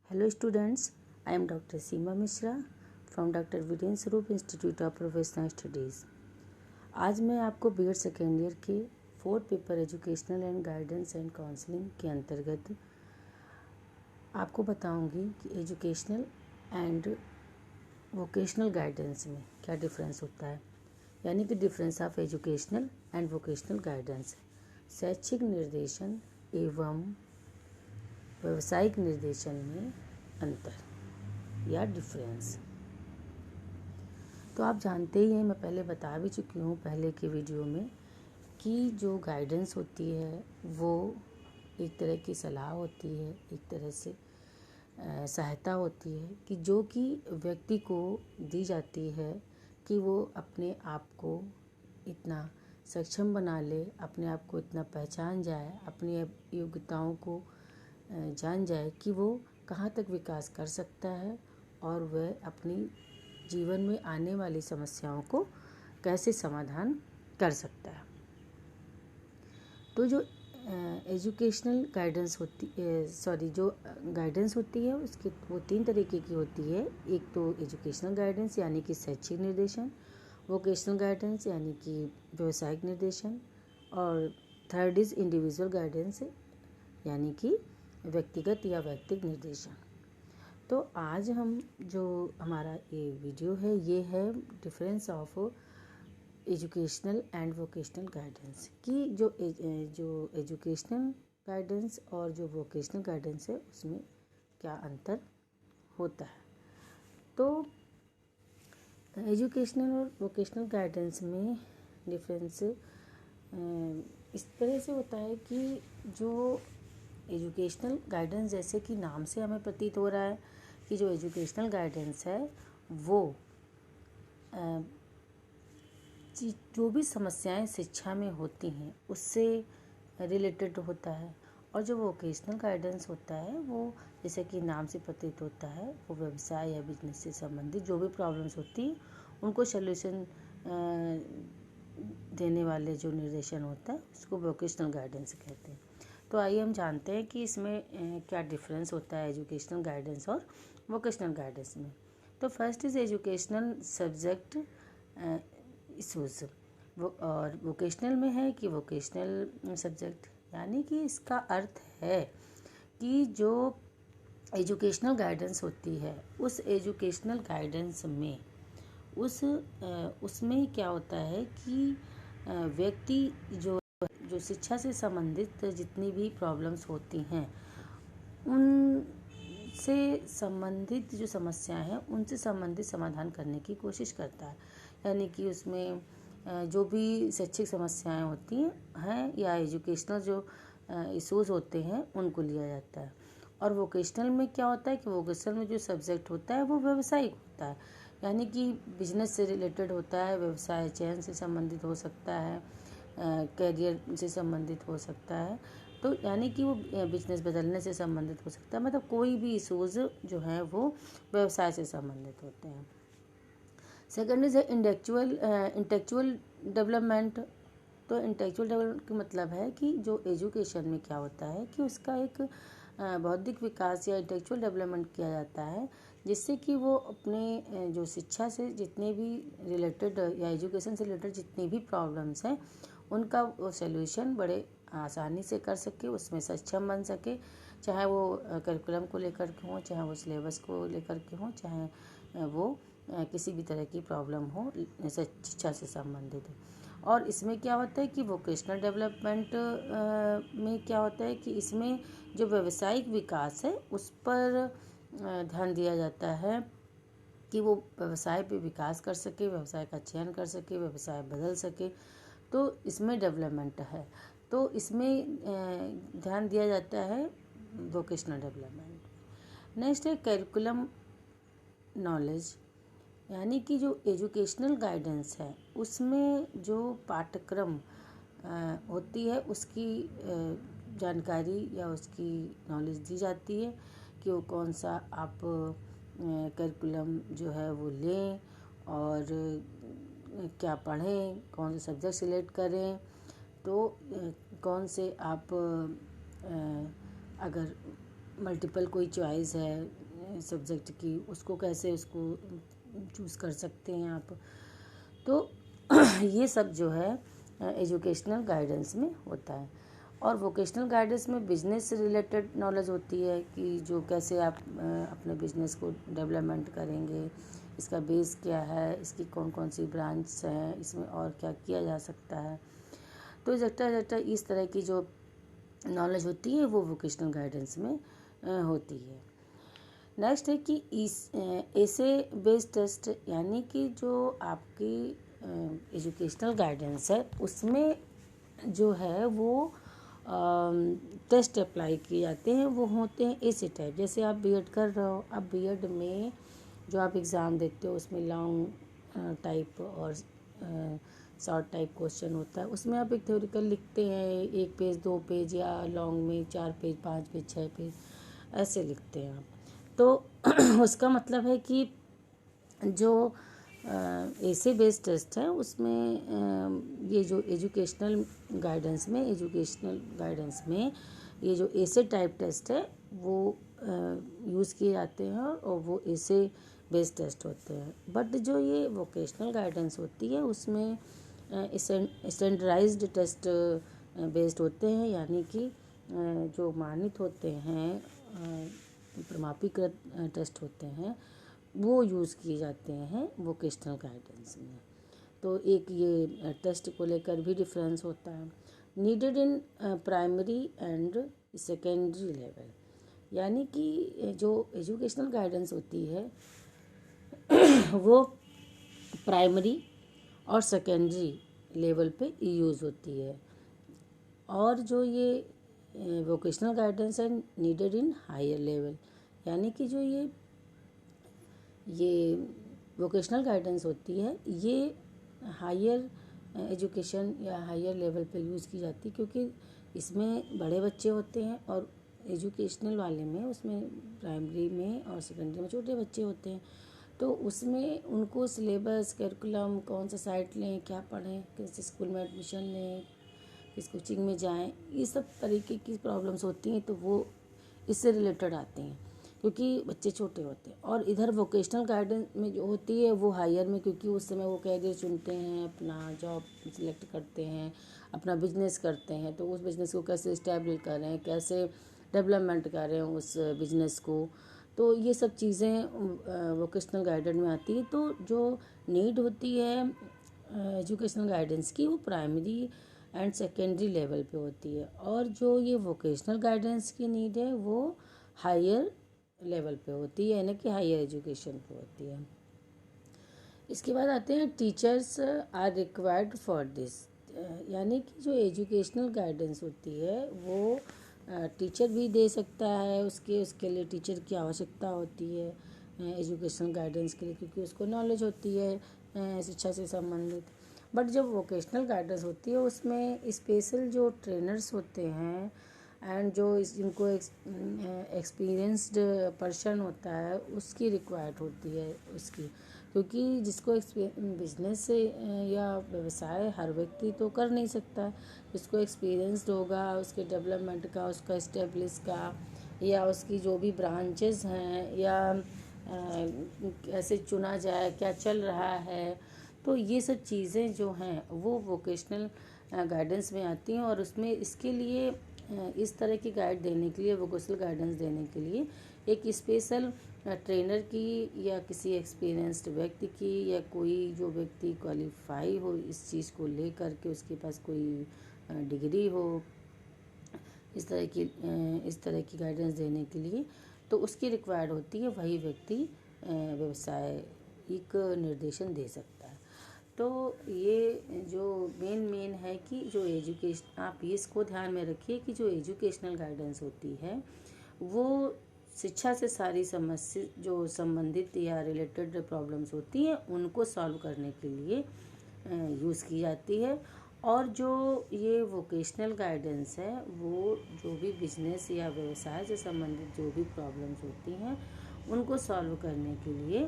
Hello students, I am Dr. Seema Mishra from Dr. Viren Swarup Institute of Professional Studies। आज मैं आपको B.Ed second year के 4th paper educational and guidance and counselling के अंतर्गत आपको बताऊंगी कि एजुकेशनल एंड वोकेशनल गाइडेंस में क्या डिफरेंस होता है, यानी कि difference of educational and vocational guidance, शैक्षिक निर्देशन एवं व्यावसायिक निर्देशन में अंतर या डिफरेंस। तो आप जानते ही हैं, मैं पहले बता भी चुकी हूँ पहले के वीडियो में कि जो गाइडेंस होती है वो एक तरह की सलाह होती है, एक तरह से सहायता होती है कि जो कि व्यक्ति को दी जाती है कि वो अपने आप को इतना सक्षम बना ले, अपने आप को इतना पहचान जाए, अपनी योग्यताओं को जान जाए कि वो कहाँ तक विकास कर सकता है और वह अपनी जीवन में आने वाली समस्याओं को कैसे समाधान कर सकता है। तो जो एजुकेशनल गाइडेंस जो गाइडेंस होती है उसकी वो 3 तरीके की होती है। एक तो एजुकेशनल गाइडेंस यानी कि शैक्षिक निर्देशन, वोकेशनल गाइडेंस यानी कि व्यावसायिक निर्देशन, और थर्ड इज़ इंडिविजुअल गाइडेंस यानी कि व्यक्तिगत या वैयक्तिक निर्देशन। तो आज हम जो हमारा ये वीडियो है ये है difference of educational and vocational guidance की जो एजुकेशनल गाइडेंस और जो वोकेशनल गाइडेंस है उसमें क्या अंतर होता है। तो एजुकेशनल और वोकेशनल गाइडेंस में डिफरेंस इस तरह से होता है कि जो एजुकेशनल गाइडेंस, जैसे कि नाम से हमें प्रतीत हो रहा है कि जो एजुकेशनल गाइडेंस है वो जो भी समस्याएं शिक्षा में होती हैं उससे रिलेटेड होता है, और जो वोकेशनल गाइडेंस होता है वो जैसे कि नाम से प्रतीत होता है वो व्यवसाय या बिजनेस से संबंधित जो भी प्रॉब्लम्स होती हैं उनको सल्यूशन देने वाले जो निर्देशन होता है उसको वोकेशनल गाइडेंस कहते हैं। तो आइए हम जानते हैं कि इसमें क्या डिफरेंस होता है एजुकेशनल गाइडेंस और वोकेशनल गाइडेंस में। तो first is educational subject issues, और वोकेशनल में है कि वोकेशनल सब्जेक्ट, यानी कि इसका अर्थ है कि जो एजुकेशनल गाइडेंस होती है उस एजुकेशनल गाइडेंस में उसमें क्या होता है कि व्यक्ति जो शिक्षा से संबंधित जितनी भी प्रॉब्लम्स होती हैं उनसे संबंधित जो समस्याएं हैं उनसे संबंधित समाधान करने की कोशिश करता है, यानी कि उसमें जो भी शैक्षिक समस्याएं होती हैं या एजुकेशनल जो इश्यूज होते हैं उनको लिया जाता है। और वोकेशनल में क्या होता है कि वोकेशनल में जो सब्जेक्ट होता है वो व्यावसायिक होता है, यानी कि बिजनेस से रिलेटेड होता है, व्यवसाय चयन से संबंधित हो सकता है, कैरियर से संबंधित हो सकता है। तो यानी कि वो बिजनेस बदलने से संबंधित हो सकता है, मतलब कोई भी इशूज़ जो हैं वो व्यवसाय से संबंधित होते हैं। Second is intellectual development. तो इंटेलेक्चुअल डेवलपमेंट का मतलब है कि जो एजुकेशन में क्या होता है कि उसका एक बौद्धिक विकास या इंटेलेक्चुअल डेवलपमेंट किया जाता है, जिससे कि वो अपने जो शिक्षा से जितने भी रिलेटेड या एजुकेशन से रिलेटेड जितनी भी प्रॉब्लम्स हैं उनका वो सॉल्यूशन बड़े आसानी से कर सके, उसमें सक्षम बन सके, चाहे वो करिकुलम को लेकर के हों, चाहे वो सिलेबस को लेकर के हों, चाहे वो किसी भी तरह की प्रॉब्लम हो शिक्षा से संबंधित। और इसमें क्या होता है कि वोकेशनल डेवलपमेंट में क्या होता है कि इसमें जो व्यावसायिक विकास है उस पर ध्यान दिया जाता है कि वो व्यवसाय पे विकास कर सके, व्यवसाय का चयन कर सके, व्यवसाय बदल सके, तो इसमें डेवलपमेंट है। तो इसमें ध्यान दिया जाता है वोकेशनल डेवलपमेंट। नेक्स्ट है करिकुलम नॉलेज, यानी कि जो एजुकेशनल गाइडेंस है उसमें जो पाठ्यक्रम होती है उसकी जानकारी या उसकी नॉलेज दी जाती है कि वो कौन सा आप करिकुलम जो है वो लें और क्या पढ़ें, कौन से सब्जेक्ट सिलेक्ट करें। तो कौन से आप अगर मल्टीपल कोई चॉइस है सब्जेक्ट की, उसको कैसे उसको चूज़ कर सकते हैं आप। तो ये सब जो है एजुकेशनल गाइडेंस में होता है। और वोकेशनल गाइडेंस में बिजनेस से रिलेटेड नॉलेज होती है कि जो कैसे आप अपने बिजनेस को डेवलपमेंट करेंगे, इसका बेस क्या है, इसकी कौन कौन सी ब्रांच हैं, इसमें और क्या किया जा सकता है। तो एक्सेट्रा इस तरह की जो नॉलेज होती है वो वोकेशनल गाइडेंस में होती है। नेक्स्ट है कि ऐसे बेस्ड टेस्ट, यानी कि जो आपकी एजुकेशनल गाइडेंस है उसमें जो है वो टेस्ट अप्लाई किए जाते हैं, वो होते हैं ऐसे टाइप। जैसे आप बीएड कर रहे हो, अब बीएड में जो आप एग्ज़ाम देते हो उसमें लॉन्ग टाइप और शॉर्ट टाइप क्वेश्चन होता है। उसमें आप एक थ्योरिकल लिखते हैं 1 पेज 2 पेज, या लॉन्ग में 4 पेज 5 पेज 6 पेज ऐसे लिखते हैं आप। तो उसका मतलब है कि जो ऐसे बेस्ड टेस्ट है उसमें ये जो एजुकेशनल गाइडेंस में ये जो ऐसे टाइप टेस्ट है वो यूज़ किए जाते हैं और वो ऐसे बेस्ड टेस्ट होते हैं। बट जो ये वोकेशनल गाइडेंस होती है उसमें स्टैंडर्डाइज्ड टेस्ट बेस्ड होते हैं, यानी कि जो मानित होते हैं, प्रमाणीकृत टेस्ट होते हैं, वो यूज़ किए जाते हैं वोकेशनल गाइडेंस में। तो एक ये टेस्ट को लेकर भी डिफरेंस होता है। Needed in primary and secondary level, यानी कि जो एजुकेशनल गाइडेंस होती है वो प्राइमरी और सेकेंडरी लेवल पे यूज़ होती है। और जो ये वोकेशनल गाइडेंस है नीडेड इन हायर लेवल, यानी कि जो ये वोकेशनल गाइडेंस होती है ये हायर एजुकेशन या हायर लेवल पे यूज़ की जाती है, क्योंकि इसमें बड़े बच्चे होते हैं और एजुकेशनल वाले में उसमें प्राइमरी में और सेकेंडरी में छोटे बच्चे होते हैं। तो उसमें उनको सिलेबस, करिकुलम, कौन सा साइट लें, क्या पढ़ें, किस स्कूल में एडमिशन लें, किस कोचिंग में जाएं, ये सब तरीके की प्रॉब्लम्स होती हैं। तो वो इससे रिलेटेड आती हैं क्योंकि बच्चे छोटे होते हैं। और इधर वोकेशनल गाइडेंस में जो होती है वो हायर में, क्योंकि उस समय वो कैरियर चुनते हैं, अपना जॉब सिलेक्ट करते हैं, अपना बिजनेस करते हैं। तो उस बिजनेस को कैसे इस्टेब्लिश करें, कैसे डेवलपमेंट करें उस बिजनेस को, तो ये सब चीज़ें वोकेशनल गाइडेंस में आती है। तो जो नीड होती है एजुकेशनल गाइडेंस की वो प्राइमरी एंड सेकेंडरी लेवल पे होती है, और जो ये वोकेशनल गाइडेंस की नीड है वो हायर लेवल पे होती है, यानी कि हायर एजुकेशन पे होती है। इसके बाद आते हैं teachers are required for this, यानी कि जो एजुकेशनल गाइडेंस होती है वो टीचर भी दे सकता है, उसके लिए टीचर की आवश्यकता होती है एजुकेशनल गाइडेंस के लिए, क्योंकि उसको नॉलेज होती है शिक्षा से संबंधित। बट जब वोकेशनल गाइडेंस होती है उसमें स्पेशल जो ट्रेनर्स होते हैं एंड जो जिनको एक्सपीरियंस्ड पर्सन होता है उसकी रिक्वायर्ड होती है उसकी, क्योंकि जिसको बिजनेस से या व्यवसाय हर व्यक्ति तो कर नहीं सकता। जिसको एक्सपीरियंस्ड होगा उसके डेवलपमेंट का, उसका इस्टेब्लिश का, या उसकी जो भी ब्रांचेस हैं, या कैसे चुना जाए, क्या चल रहा है, तो ये सब चीज़ें जो हैं वो वोकेशनल गाइडेंस में आती हैं। और उसमें इसके लिए इस तरह की गाइड देने के लिए, वोकेशनल गाइडेंस देने के लिए एक स्पेशल ट्रेनर की या किसी एक्सपीरियंस्ड व्यक्ति की, या कोई जो व्यक्ति क्वालिफाई हो इस चीज़ को लेकर के, उसके पास कोई डिग्री हो इस तरह की गाइडेंस देने के लिए, तो उसकी रिक्वायर्ड होती है, वही व्यक्ति व्यवसायिक निर्देशन दे सकता है। तो ये जो मेन है कि जो एजुकेशन, आप इसको ध्यान में रखिए कि जो एजुकेशनल गाइडेंस होती है वो शिक्षा से सारी समस्या जो संबंधित या रिलेटेड प्रॉब्लम्स होती हैं उनको सॉल्व करने के लिए यूज़ की जाती है। और जो ये वोकेशनल गाइडेंस है वो जो भी बिजनेस या व्यवसाय से संबंधित जो भी प्रॉब्लम्स होती हैं उनको सॉल्व करने के लिए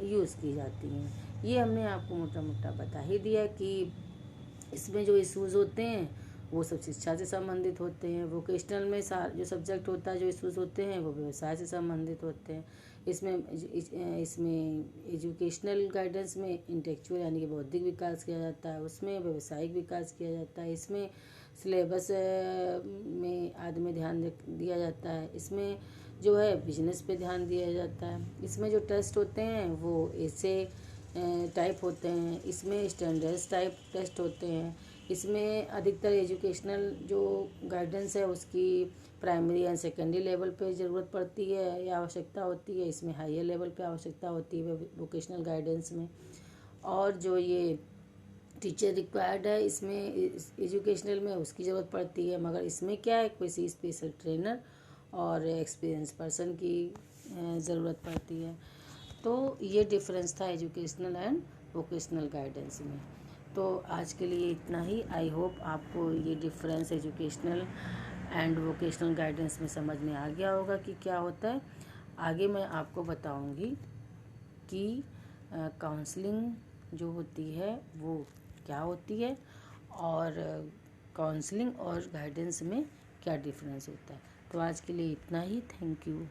यूज़ की जाती हैं। ये हमने आपको मोटा मोटा बता ही दिया कि इसमें जो इश्यूज़ होते हैं वो सब शिक्षा से संबंधित होते हैं। वोकेशनल में जो सब्जेक्ट होता है, जो इश्यूज होते हैं, वो व्यवसाय से संबंधित होते हैं। इसमें एजुकेशनल गाइडेंस में इंटेलेक्चुअल यानी कि बौद्धिक विकास किया जाता है, उसमें व्यावसायिक विकास किया जाता है, इसमें सिलेबस में आदि में ध्यान दिया जाता है, इसमें जो है बिजनेस पे ध्यान दिया जाता है, इसमें जो टेस्ट होते हैं वो ऐसे टाइप होते हैं, इसमें स्टैंडर्ड्स टाइप टेस्ट होते हैं, इसमें अधिकतर एजुकेशनल जो गाइडेंस है उसकी प्राइमरी एंड सेकेंडरी लेवल पे ज़रूरत पड़ती है या आवश्यकता होती है, इसमें हायर लेवल पे आवश्यकता होती है वोकेशनल गाइडेंस में। और जो ये टीचर रिक्वायर्ड है इसमें एजुकेशनल में उसकी ज़रूरत पड़ती है, मगर इसमें क्या है, किसी स्पेशल ट्रेनर और एक्सपीरियंस पर्सन की ज़रूरत पड़ती है। तो ये डिफरेंस था एजुकेशनल एंड वोकेशनल गाइडेंस में। तो आज के लिए इतना ही। आई होप आपको ये difference educational and vocational guidance में समझ में आ गया होगा कि क्या होता है। आगे मैं आपको बताऊंगी कि काउंसलिंग जो होती है वो क्या होती है और काउंसलिंग और गाइडेंस में क्या डिफरेंस होता है। तो आज के लिए इतना ही। Thank you.